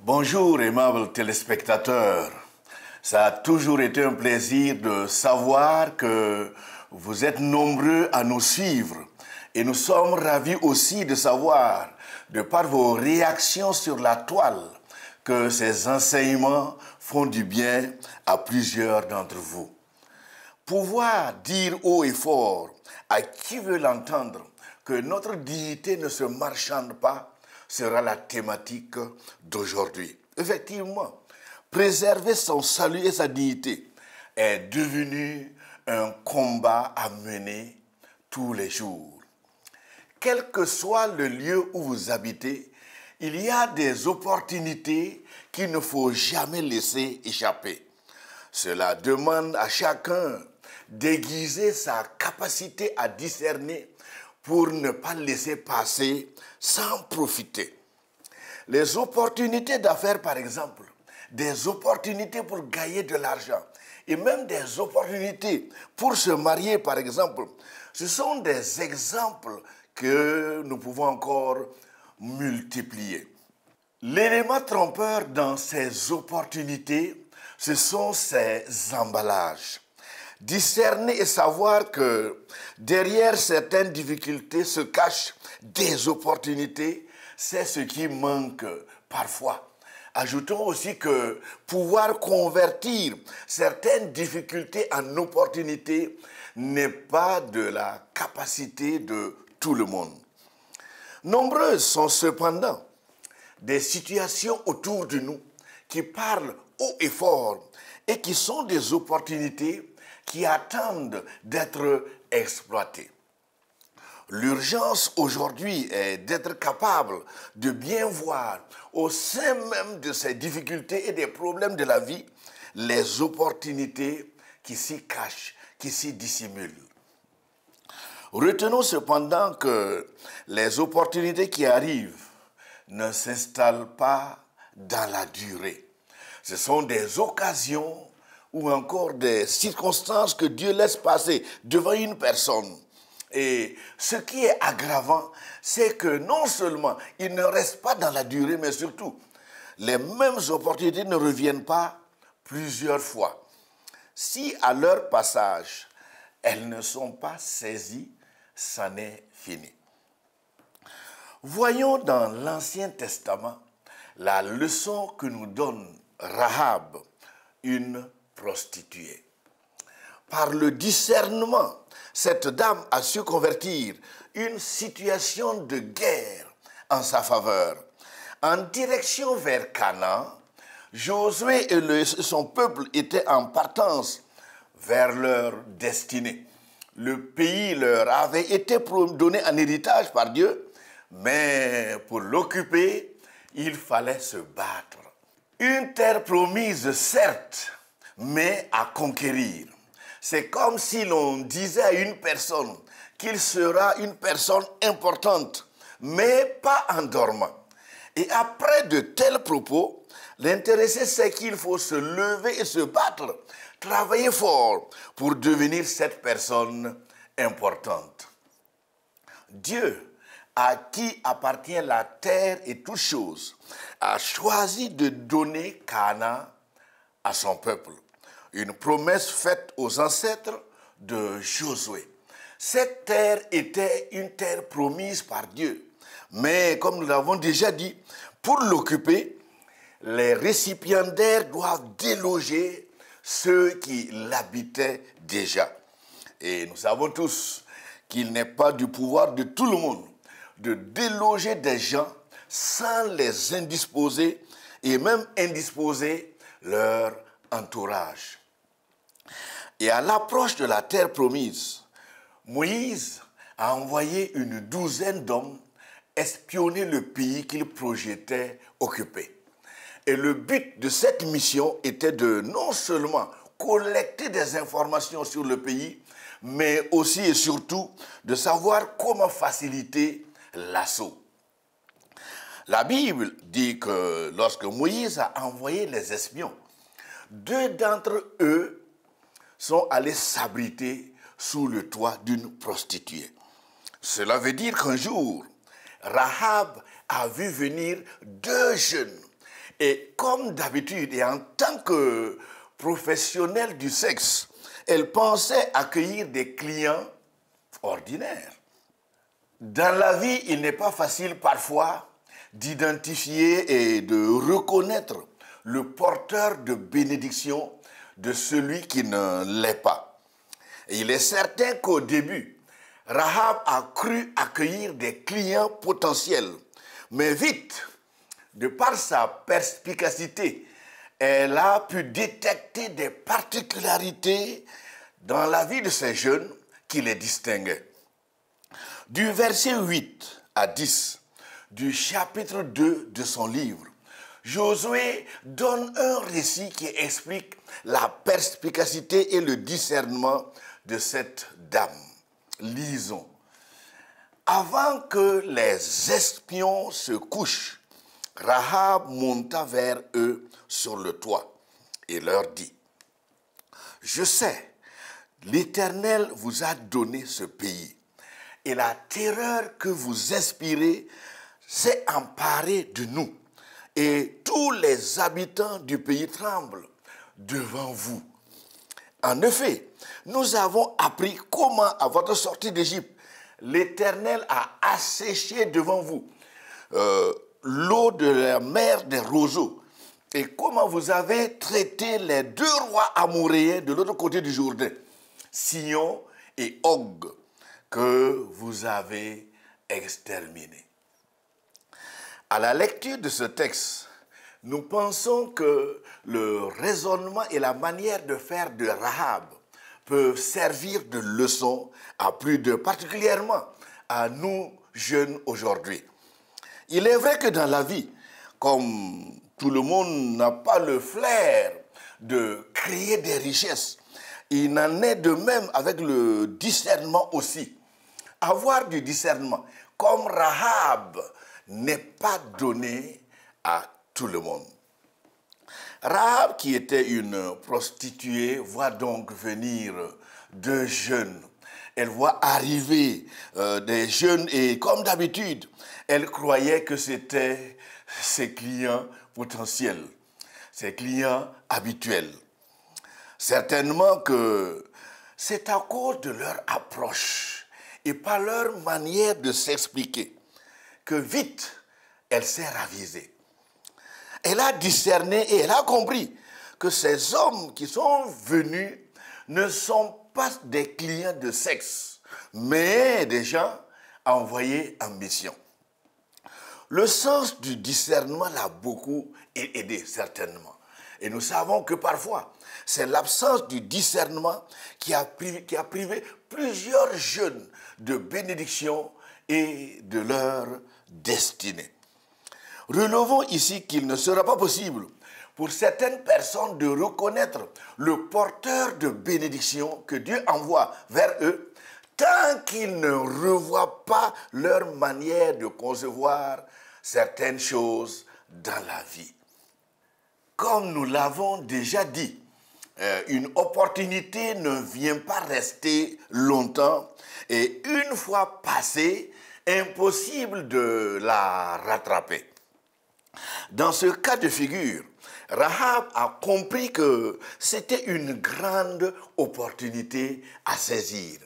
Bonjour aimables téléspectateurs, ça a toujours été un plaisir de savoir que vous êtes nombreux à nous suivre et nous sommes ravis aussi de savoir, de par vos réactions sur la toile, que ces enseignements font du bien à plusieurs d'entre vous. Pouvoir dire haut et fort à qui veut l'entendre que notre dignité ne se marchande pas sera la thématique d'aujourd'hui. Effectivement, préserver son salut et sa dignité est devenu un combat à mener tous les jours. Quel que soit le lieu où vous habitez, il y a des opportunités qu'il ne faut jamais laisser échapper. Cela demande à chacun d'aiguiser sa capacité à discerner pour ne pas laisser passer sans profiter. Les opportunités d'affaires, par exemple, des opportunités pour gagner de l'argent et même des opportunités pour se marier, par exemple, ce sont des exemples que nous pouvons encore multiplier. L'élément trompeur dans ces opportunités, ce sont ces emballages. Discerner et savoir que derrière certaines difficultés se cachent des opportunités, c'est ce qui manque parfois. Ajoutons aussi que pouvoir convertir certaines difficultés en opportunités n'est pas de la capacité de tout le monde. Nombreuses sont cependant des situations autour de nous qui parlent haut et fort et qui sont des opportunités qui attendent d'être exploitées. L'urgence aujourd'hui est d'être capable de bien voir au sein même de ces difficultés et des problèmes de la vie les opportunités qui s'y cachent, qui s'y dissimulent. Retenons cependant que les opportunités qui arrivent ne s'installent pas dans la durée. Ce sont des occasions ou encore des circonstances que Dieu laisse passer devant une personne. Et ce qui est aggravant, c'est que non seulement il ne reste pas dans la durée, mais surtout, les mêmes opportunités ne reviennent pas plusieurs fois. Si à leur passage, elles ne sont pas saisies, c'en est fini. Voyons dans l'Ancien Testament la leçon que nous donne Rahab, une prostituée. Par le discernement, cette dame a su convertir une situation de guerre en sa faveur. En direction vers Canaan, Josué et son peuple étaient en partance vers leur destinée. Le pays leur avait été donné en héritage par Dieu, mais pour l'occuper, il fallait se battre. Une terre promise, certes, mais à conquérir. C'est comme si l'on disait à une personne qu'il sera une personne importante, mais pas en dormant. Et après de tels propos, l'intéressé sait qu'il faut se lever et se battre, travailler fort pour devenir cette personne importante. Dieu, à qui appartient la terre et toutes choses, a choisi de donner Canaan à son peuple. Une promesse faite aux ancêtres de Josué. Cette terre était une terre promise par Dieu. Mais comme nous l'avons déjà dit, pour l'occuper, les récipiendaires doivent déloger ceux qui l'habitaient déjà. Et nous savons tous qu'il n'est pas du pouvoir de tout le monde de déloger des gens sans les indisposer et même indisposer leur entourage. Et à l'approche de la terre promise, Moïse a envoyé une douzaine d'hommes espionner le pays qu'il projetait occuper. Et le but de cette mission était de non seulement collecter des informations sur le pays, mais aussi et surtout de savoir comment faciliter l'assaut. La Bible dit que lorsque Moïse a envoyé les espions, 2 d'entre eux sont allés s'abriter sous le toit d'une prostituée. Cela veut dire qu'un jour, Rahab a vu venir 2 jeunes Et comme d'habitude, et en tant que professionnelle du sexe, elle pensait accueillir des clients ordinaires. Dans la vie, il n'est pas facile parfois d'identifier et de reconnaître le porteur de bénédiction de celui qui ne l'est pas. Et il est certain qu'au début, Rahab a cru accueillir des clients potentiels, mais vite, de par sa perspicacité, elle a pu détecter des particularités dans la vie de ces jeunes qui les distinguaient. Du verset 8 à 10 du chapitre 2 de son livre, Josué donne un récit qui explique la perspicacité et le discernement de cette dame. Lisons. Avant que les espions se couchent, Rahab monta vers eux sur le toit et leur dit, « Je sais, l'Éternel vous a donné ce pays, et la terreur que vous inspirez s'est emparée de nous, et tous les habitants du pays tremblent devant vous. En effet, nous avons appris comment, à votre sortie d'Égypte, l'Éternel a asséché devant vous l'eau de la mer des roseaux, et comment vous avez traité les deux rois amoréens de l'autre côté du Jourdain, Sihon et Og, que vous avez exterminés. » À la lecture de ce texte, nous pensons que le raisonnement et la manière de faire de Rahab peuvent servir de leçon à plus de, particulièrement à nous jeunes aujourd'hui. Il est vrai que dans la vie, comme tout le monde n'a pas le flair de créer des richesses, il en est de même avec le discernement aussi. Avoir du discernement, comme Rahab, n'est pas donné à tout le monde. Rahab, qui était une prostituée, voit donc venir deux jeunes. Elle voit arriver des jeunes et, comme d'habitude, elle croyait que c'était ses clients potentiels, ses clients habituels. Certainement que c'est à cause de leur approche et pas leur manière de s'expliquer que vite, elle s'est ravisée. Elle a discerné et elle a compris que ces hommes qui sont venus ne sont pas des clients de sexe, mais des gens envoyés en mission. Le sens du discernement l'a beaucoup aidé, certainement. Et nous savons que parfois, c'est l'absence du discernement qui a privé plusieurs jeunes de bénédiction et de leur destinée. Relevons ici qu'il ne sera pas possible pour certaines personnes de reconnaître le porteur de bénédiction que Dieu envoie vers eux tant qu'ils ne revoient pas leur manière de concevoir certaines choses dans la vie. Comme nous l'avons déjà dit, une opportunité ne vient pas rester longtemps et une fois passée, impossible de la rattraper. Dans ce cas de figure, Rahab a compris que c'était une grande opportunité à saisir.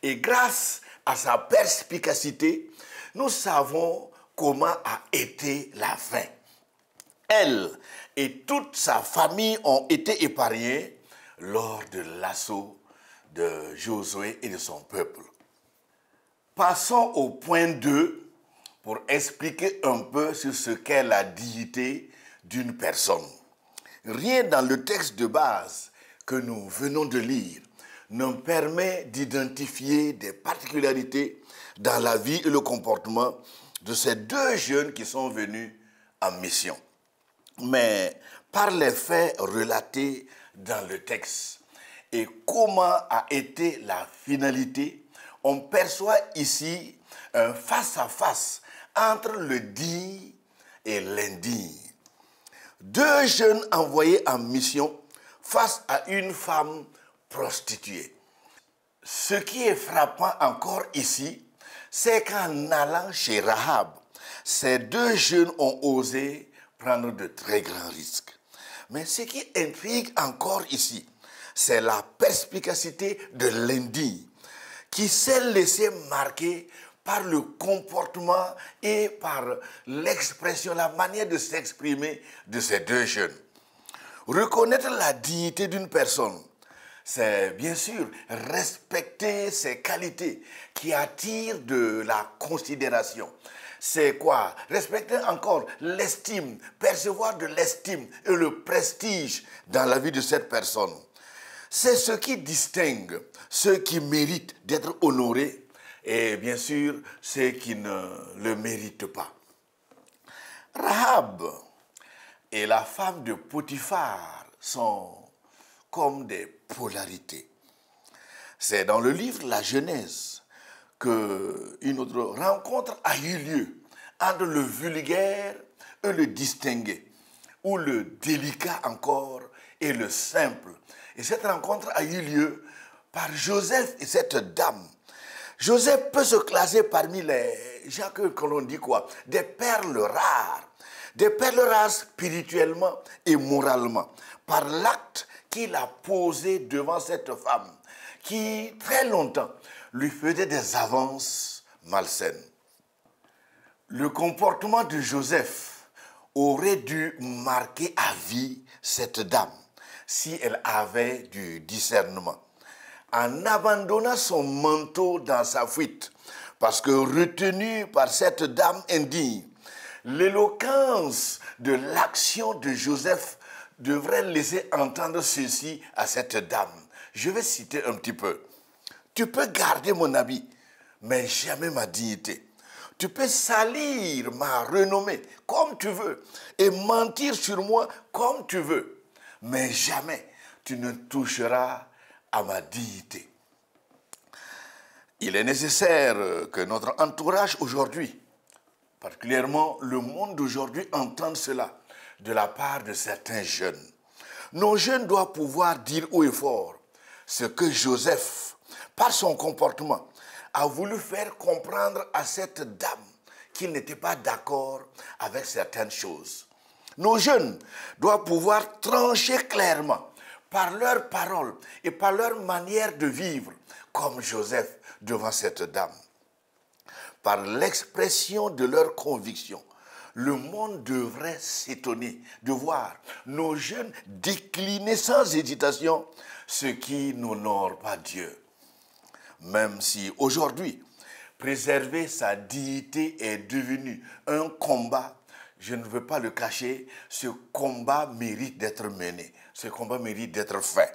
Et grâce à sa perspicacité, nous savons comment a été la fin. Elle et toute sa famille ont été épargnés lors de l'assaut de Josué et de son peuple. Passons au point 2 pour expliquer un peu sur ce qu'est la dignité d'une personne. Rien dans le texte de base que nous venons de lire ne permet d'identifier des particularités dans la vie et le comportement de ces deux jeunes qui sont venus en mission. Mais par les faits relatés dans le texte et comment a été la finalité, on perçoit ici un face-à-face entre le digne et l'indigne. Deux jeunes envoyés en mission face à une femme prostituée. Ce qui est frappant encore ici, c'est qu'en allant chez Rahab, ces deux jeunes ont osé prendre de très grands risques. Mais ce qui intrigue encore ici, c'est la perspicacité de l'indigne qui s'est laissé marquer par le comportement et par l'expression, la manière de s'exprimer de ces deux jeunes. Reconnaître la dignité d'une personne, c'est bien sûr respecter ses qualités qui attirent de la considération. C'est quoi? Respecter encore l'estime, percevoir de l'estime et le prestige dans la vie de cette personne. C'est ce qui distingue ceux qui méritent d'être honorés et bien sûr ceux qui ne le méritent pas. Rahab et la femme de Potiphar sont comme des polarités. C'est dans le livre La Genèse qu'une autre rencontre a eu lieu entre le vulgaire et le distingué, ou le délicat encore et le simple. Et cette rencontre a eu lieu par Joseph et cette dame. Joseph peut se classer parmi les gens que l'on dit quoi? Des perles rares. Des perles rares spirituellement et moralement. Par l'acte qu'il a posé devant cette femme qui, très longtemps, lui faisait des avances malsaines. Le comportement de Joseph aurait dû marquer à vie cette dame si elle avait du discernement. En abandonnant son manteau dans sa fuite, parce que retenu par cette dame indigne, l'éloquence de l'action de Joseph devrait laisser entendre ceci à cette dame. Je vais citer un petit peu. Tu peux garder mon habit, mais jamais ma dignité. Tu peux salir ma renommée comme tu veux et mentir sur moi comme tu veux, mais jamais tu ne toucheras à ma dignité. Il est nécessaire que notre entourage aujourd'hui, particulièrement le monde d'aujourd'hui, entende cela de la part de certains jeunes. Nos jeunes doivent pouvoir dire haut et fort ce que Joseph, par son comportement, a voulu faire comprendre à cette dame qu'il n'était pas d'accord avec certaines choses. Nos jeunes doivent pouvoir trancher clairement par leurs paroles et par leur manière de vivre, comme Joseph devant cette dame. Par l'expression de leurs convictions, le monde devrait s'étonner de voir nos jeunes décliner sans hésitation ce qui n'honore pas Dieu. Même si aujourd'hui, préserver sa dignité est devenu un combat, je ne veux pas le cacher, ce combat mérite d'être mené, ce combat mérite d'être fait.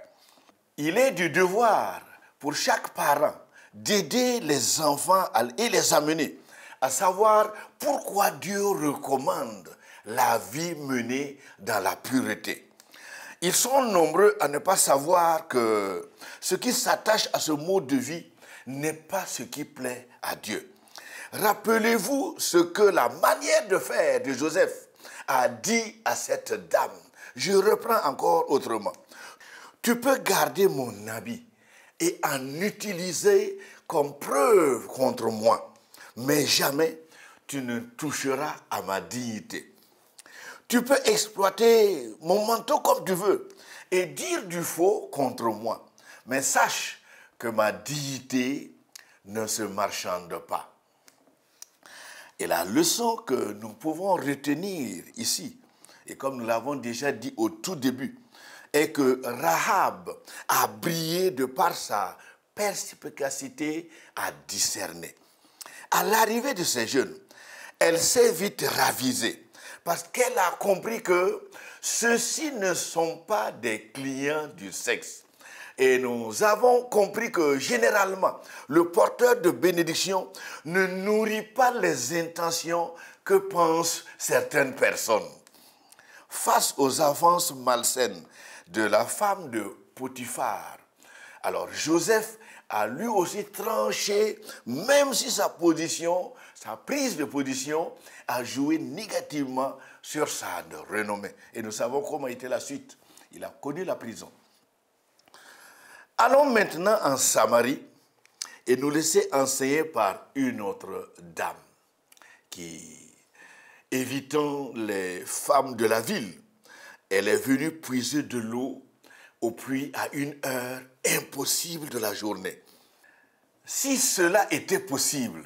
Il est du devoir pour chaque parent d'aider les enfants et les amener à savoir pourquoi Dieu recommande la vie menée dans la pureté. Ils sont nombreux à ne pas savoir que ce qui s'attache à ce mode de vie n'est pas ce qui plaît à Dieu. Rappelez-vous ce que la manière de faire de Joseph a dit à cette dame. Je reprends encore autrement. Tu peux garder mon habit et en utiliser comme preuve contre moi, mais jamais tu ne toucheras à ma dignité. Tu peux exploiter mon manteau comme tu veux et dire du faux contre moi, mais sache que ma dignité ne se marchande pas. Et la leçon que nous pouvons retenir ici, et comme nous l'avons déjà dit au tout début, est que Rahab a brillé de par sa perspicacité à discerner. À l'arrivée de ces jeunes, elle s'est vite ravisée parce qu'elle a compris que ceux-ci ne sont pas des clients du sexe. Et nous avons compris que généralement, le porteur de bénédiction ne nourrit pas les intentions que pensent certaines personnes. Face aux avances malsaines de la femme de Potiphar, alors Joseph a lui aussi tranché, même si sa position, sa prise de position a joué négativement sur sa renommée. Et nous savons comment était la suite. Il a connu la prison. Allons maintenant en Samarie et nous laisser enseigner par une autre dame qui évitant les femmes de la ville. Elle est venue puiser de l'eau au puits à une heure impossible de la journée. Si cela était possible,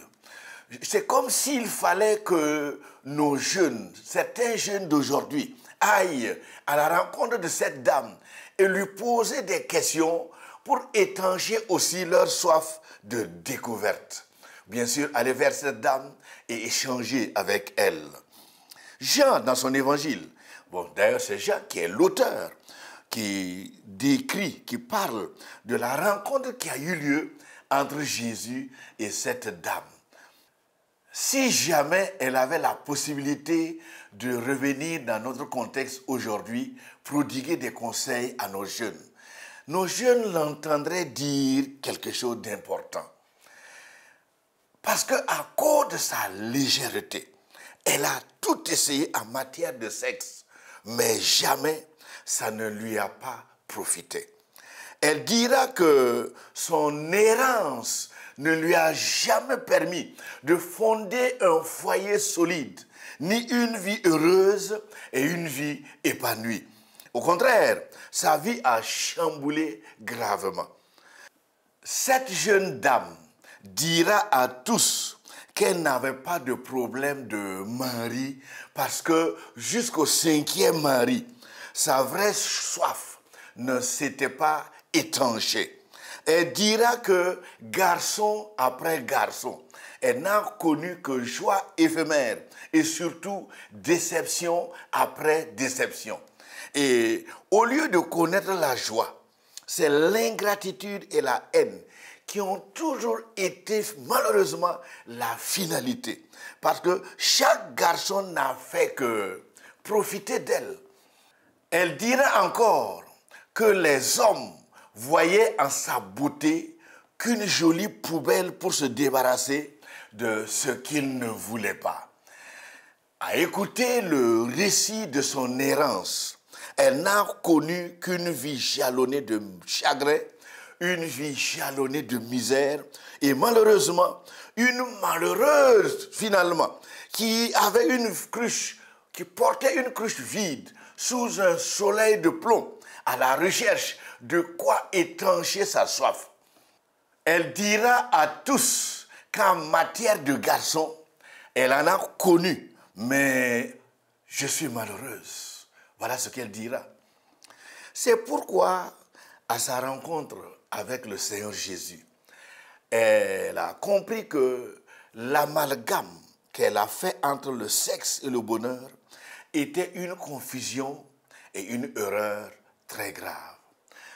c'est comme s'il fallait que nos jeunes, certains jeunes d'aujourd'hui, aillent à la rencontre de cette dame et lui poser des questions pour étancher aussi leur soif de découverte. Bien sûr, aller vers cette dame et échanger avec elle. Jean, dans son évangile, bon, d'ailleurs c'est Jean qui est l'auteur, qui décrit, qui parle de la rencontre qui a eu lieu entre Jésus et cette dame. Si jamais elle avait la possibilité de revenir dans notre contexte aujourd'hui, prodiguer des conseils à nos jeunes l'entendraient dire quelque chose d'important. Parce qu'à cause de sa légèreté, elle a tout essayé en matière de sexe, mais jamais ça ne lui a pas profité. Elle dira que son errance ne lui a jamais permis de fonder un foyer solide, ni une vie heureuse et une vie épanouie. Au contraire, sa vie a chamboulé gravement. Cette jeune dame dira à tous qu'elle n'avait pas de problème de mari parce que jusqu'au 5e mari, sa vraie soif ne s'était pas étanchée. Elle dira que garçon après garçon, elle n'a connu que joie éphémère et surtout déception après déception. Et au lieu de connaître la joie, c'est l'ingratitude et la haine qui ont toujours été malheureusement la finalité. Parce que chaque garçon n'a fait que profiter d'elle. Elle dira encore que les hommes voyaient en sa beauté qu'une jolie poubelle pour se débarrasser de ce qu'ils ne voulaient pas. À écouter le récit de son errance, elle n'a connu qu'une vie jalonnée de chagrin, une vie jalonnée de misère et malheureusement, une malheureuse finalement qui avait une cruche, qui portait une cruche vide sous un soleil de plomb à la recherche de quoi étancher sa soif. Elle dira à tous qu'en matière de garçon, elle en a connu, mais je suis malheureuse. Voilà ce qu'elle dira. C'est pourquoi, à sa rencontre avec le Seigneur Jésus, elle a compris que l'amalgame qu'elle a fait entre le sexe et le bonheur était une confusion et une erreur très grave.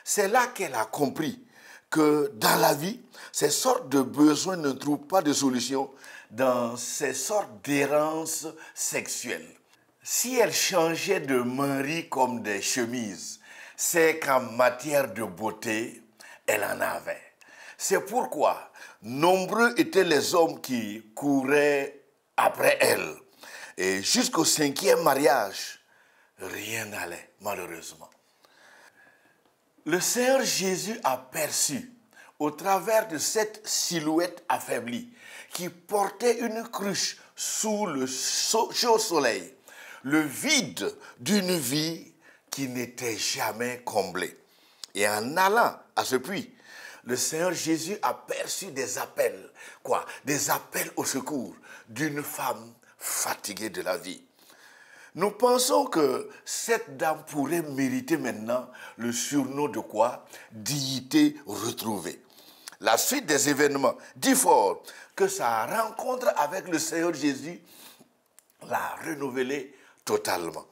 C'est là qu'elle a compris que dans la vie, ces sortes de besoins ne trouvent pas de solution dans ces sortes d'errances sexuelles. Si elle changeait de mari comme des chemises, c'est qu'en matière de beauté, elle en avait. C'est pourquoi nombreux étaient les hommes qui couraient après elle. Et jusqu'au 5e mariage, rien n'allait, malheureusement. Le Seigneur Jésus a perçu, au travers de cette silhouette affaiblie, qui portait une cruche sous le chaud soleil, le vide d'une vie qui n'était jamais comblée. Et en allant à ce puits, le Seigneur Jésus a perçu des appels, des appels au secours d'une femme fatiguée de la vie. Nous pensons que cette dame pourrait mériter maintenant le surnom de dignité retrouvée. La suite des événements dit fort que sa rencontre avec le Seigneur Jésus l'a renouvelée totalement.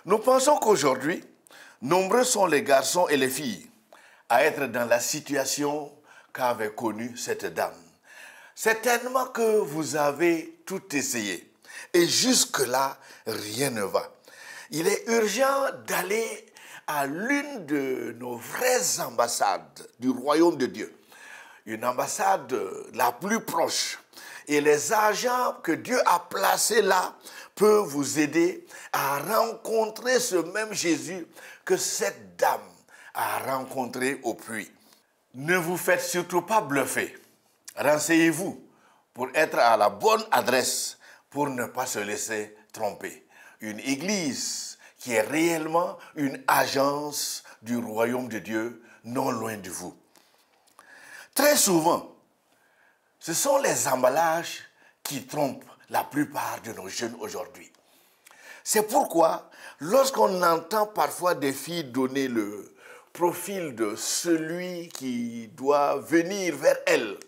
Nous pensons qu'aujourd'hui, nombreux sont les garçons et les filles à être dans la situation qu'avait connue cette dame. Certainement que vous avez tout essayé et jusque-là, rien ne va. Il est urgent d'aller à l'une de nos vraies ambassades du royaume de Dieu, une ambassade la plus proche. Et les agents que Dieu a placés là peuvent vous aider à rencontrer ce même Jésus que cette dame a rencontré au puits. Ne vous faites surtout pas bluffer. Renseignez-vous pour être à la bonne adresse, pour ne pas se laisser tromper. Une église qui est réellement une agence du royaume de Dieu, non loin de vous. Très souvent, ce sont les emballages qui trompent la plupart de nos jeunes aujourd'hui. C'est pourquoi, lorsqu'on entend parfois des filles donner le profil de celui qui doit venir vers elles,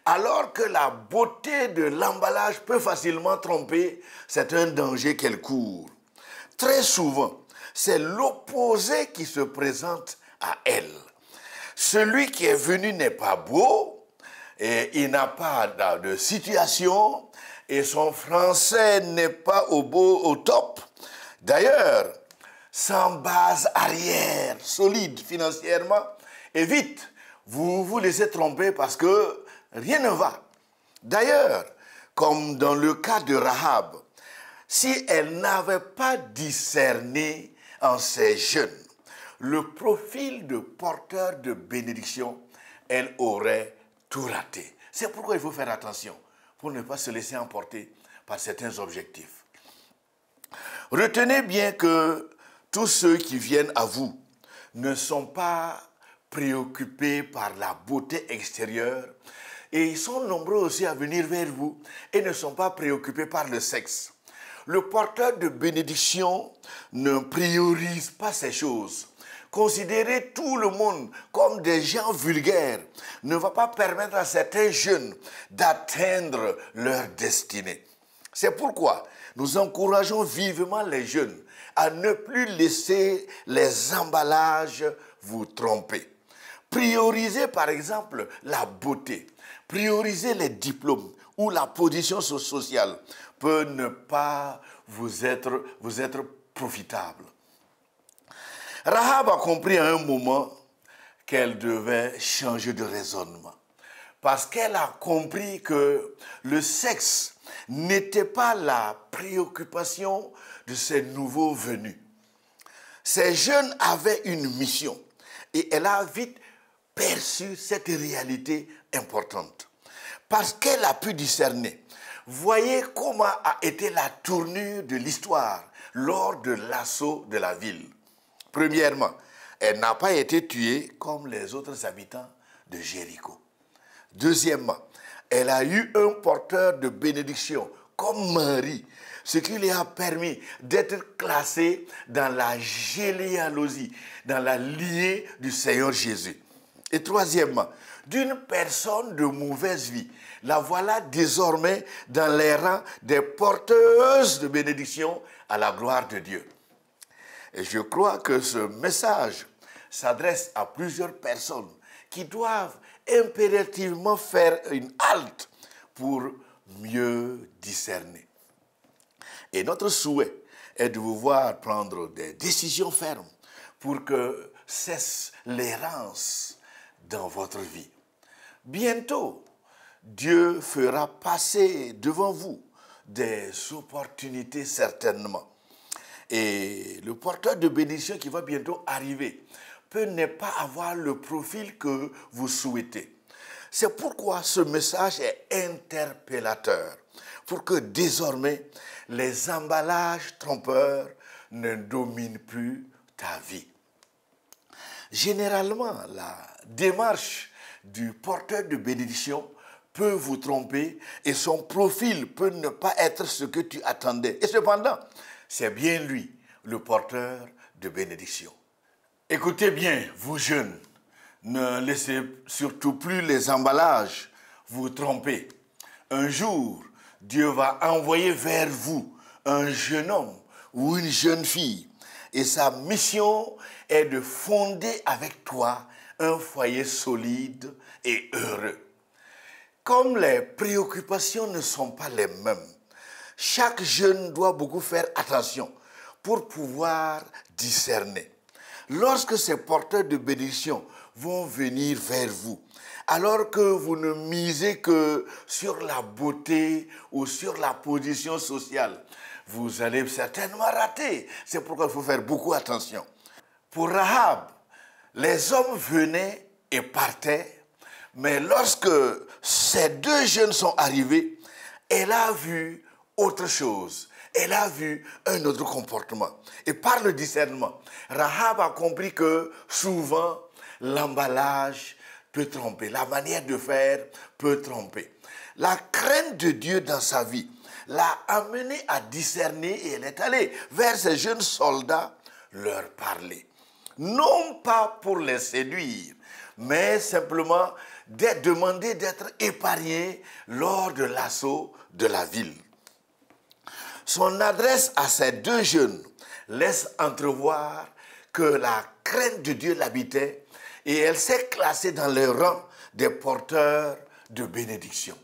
alors que la beauté de l'emballage peut facilement tromper, c'est un danger qu'elles courent. Très souvent, c'est l'opposé qui se présente à elles. Celui qui est venu n'est pas beau, et il n'a pas de situation, et son français n'est pas au top. D'ailleurs, sans base arrière solide financièrement, et vite, vous vous laissez tromper parce que rien ne va. D'ailleurs, comme dans le cas de Rahab, si elle n'avait pas discerné en ces jeunes le profil de porteur de bénédiction, elle aurait tout raté. C'est pourquoi il faut faire attention pour ne pas se laisser emporter par certains objectifs. Retenez bien que tous ceux qui viennent à vous ne sont pas préoccupés par la beauté extérieure et ils sont nombreux aussi à venir vers vous et ne sont pas préoccupés par le sexe. Le porteur de bénédiction ne priorise pas ces choses. Considérer tout le monde comme des gens vulgaires ne va pas permettre à certains jeunes d'atteindre leur destinée. C'est pourquoi nous encourageons vivement les jeunes à ne plus laisser les emballages vous tromper. Priorisez par exemple la beauté, priorisez les diplômes ou la position sociale peut ne pas vous être profitable. Rahab a compris à un moment qu'elle devait changer de raisonnement parce qu'elle a compris que le sexe n'était pas la préoccupation de ces nouveaux venus. Ces jeunes avaient une mission et elle a vite perçu cette réalité importante parce qu'elle a pu discerner. Voyez comment a été la tournure de l'histoire lors de l'assaut de la ville. Premièrement, elle n'a pas été tuée comme les autres habitants de Jéricho. Deuxièmement, elle a eu un porteur de bénédiction comme Marie, ce qui lui a permis d'être classée dans la généalogie, dans la lignée du Seigneur Jésus. Et troisièmement, d'une personne de mauvaise vie, la voilà désormais dans les rangs des porteuses de bénédiction à la gloire de Dieu. Et je crois que ce message s'adresse à plusieurs personnes qui doivent impérativement faire une halte pour mieux discerner. Et notre souhait est de vous voir prendre des décisions fermes pour que cesse l'errance dans votre vie. Bientôt, Dieu fera passer devant vous des opportunités certainement. Et le porteur de bénédiction qui va bientôt arriver peut ne pas avoir le profil que vous souhaitez. C'est pourquoi ce message est interpellateur, pour que désormais les emballages trompeurs ne dominent plus ta vie. Généralement, la démarche du porteur de bénédiction peut vous tromper et son profil peut ne pas être ce que tu attendais. Et cependant, c'est bien lui, le porteur de bénédiction. Écoutez bien, vous jeunes, ne laissez surtout plus les emballages vous tromper. Un jour, Dieu va envoyer vers vous un jeune homme ou une jeune fille. Et sa mission est de fonder avec toi un foyer solide et heureux. Comme les préoccupations ne sont pas les mêmes, chaque jeune doit beaucoup faire attention pour pouvoir discerner. Lorsque ces porteurs de bénédiction vont venir vers vous, alors que vous ne misez que sur la beauté ou sur la position sociale, vous allez certainement rater. C'est pourquoi il faut faire beaucoup attention. Pour Rahab, les hommes venaient et partaient, mais lorsque ces deux jeunes sont arrivés, elle a vu autre chose. Elle a vu un autre comportement. Et par le discernement, Rahab a compris que souvent, l'emballage peut tromper. La manière de faire peut tromper. La crainte de Dieu dans sa vie l'a amenée à discerner et elle est allée vers ces jeunes soldats leur parler. Non pas pour les séduire, mais simplement demander d'être épargnés lors de l'assaut de la ville. Son adresse à ces deux jeunes laisse entrevoir que la crainte de Dieu l'habitait et elle s'est classée dans le rang des porteurs de bénédiction.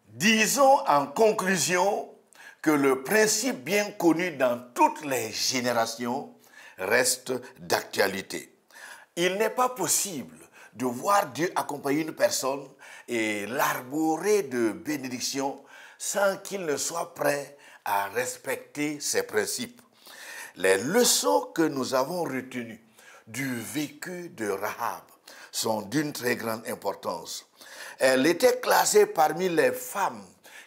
Disons en conclusion que le principe bien connu dans toutes les générations reste d'actualité. Il n'est pas possible de voir Dieu accompagner une personne et l'arborer de bénédiction sans qu'il ne soit prêt à respecter ses principes. Les leçons que nous avons retenues du vécu de Rahab sont d'une très grande importance. Elle était classée parmi les femmes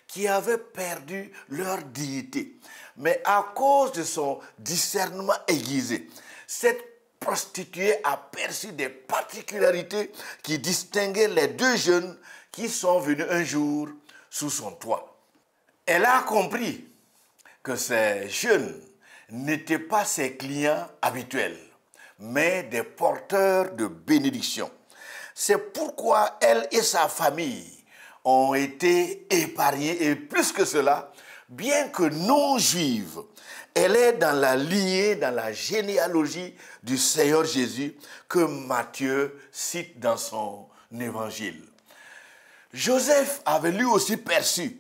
qui avaient perdu leur dignité. Mais à cause de son discernement aiguisé, cette prostituée a perçu des particularités qui distinguaient les deux jeunes qui sont venus un jour sous son toit. Elle a compris que ces jeunes n'étaient pas ses clients habituels, mais des porteurs de bénédiction. C'est pourquoi elle et sa famille ont été épargnés et plus que cela, bien que non juive, elle est dans la lignée, dans la généalogie du Seigneur Jésus que Matthieu cite dans son évangile. Joseph avait lui aussi perçu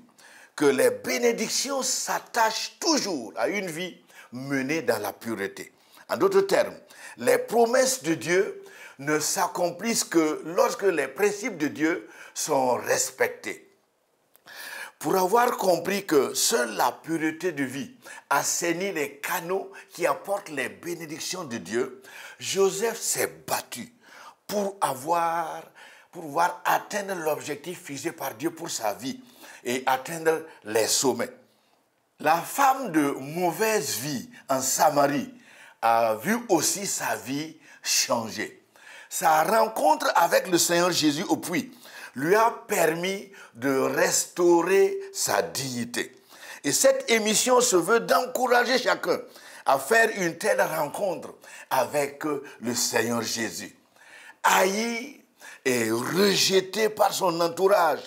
que les bénédictions s'attachent toujours à une vie menée dans la pureté. En d'autres termes, les promesses de Dieu ne s'accomplissent que lorsque les principes de Dieu sont respectés. Pour avoir compris que seule la pureté de vie assainit les canaux qui apportent les bénédictions de Dieu, Joseph s'est battu pour pouvoir atteindre l'objectif fixé par Dieu pour sa vie et atteindre les sommets. La femme de mauvaise vie en Samarie a vu aussi sa vie changer. Sa rencontre avec le Seigneur Jésus au puits lui a permis de restaurer sa dignité. Et cette émission se veut d'encourager chacun à faire une telle rencontre avec le Seigneur Jésus. Haï et rejeté par son entourage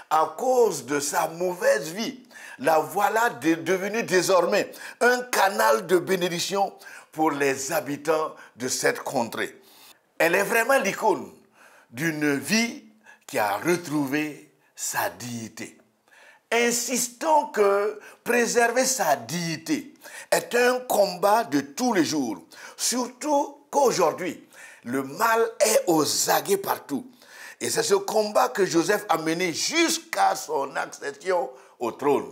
à cause de sa mauvaise vie, la voilà devenue désormais un canal de bénédiction pour les habitants de cette contrée. Elle est vraiment l'icône d'une vie qui a retrouvé sa dignité. Insistons que préserver sa dignité est un combat de tous les jours, surtout qu'aujourd'hui, le mal est aux aguets partout. Et c'est ce combat que Joseph a mené jusqu'à son accession au trône.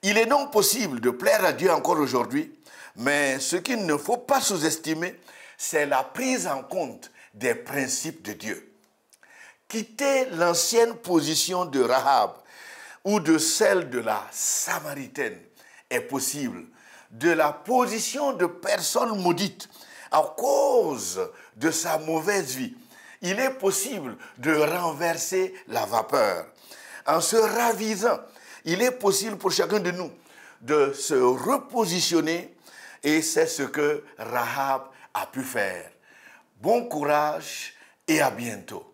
Il est donc possible de plaire à Dieu encore aujourd'hui, mais ce qu'il ne faut pas sous-estimer, c'est la prise en compte des principes de Dieu. Quitter l'ancienne position de Rahab ou de celle de la Samaritaine est possible. De la position de personne maudite à cause de sa mauvaise vie, il est possible de renverser la vapeur. En se ravisant, il est possible pour chacun de nous de se repositionner et c'est ce que Rahab a pu faire. Bon courage et à bientôt.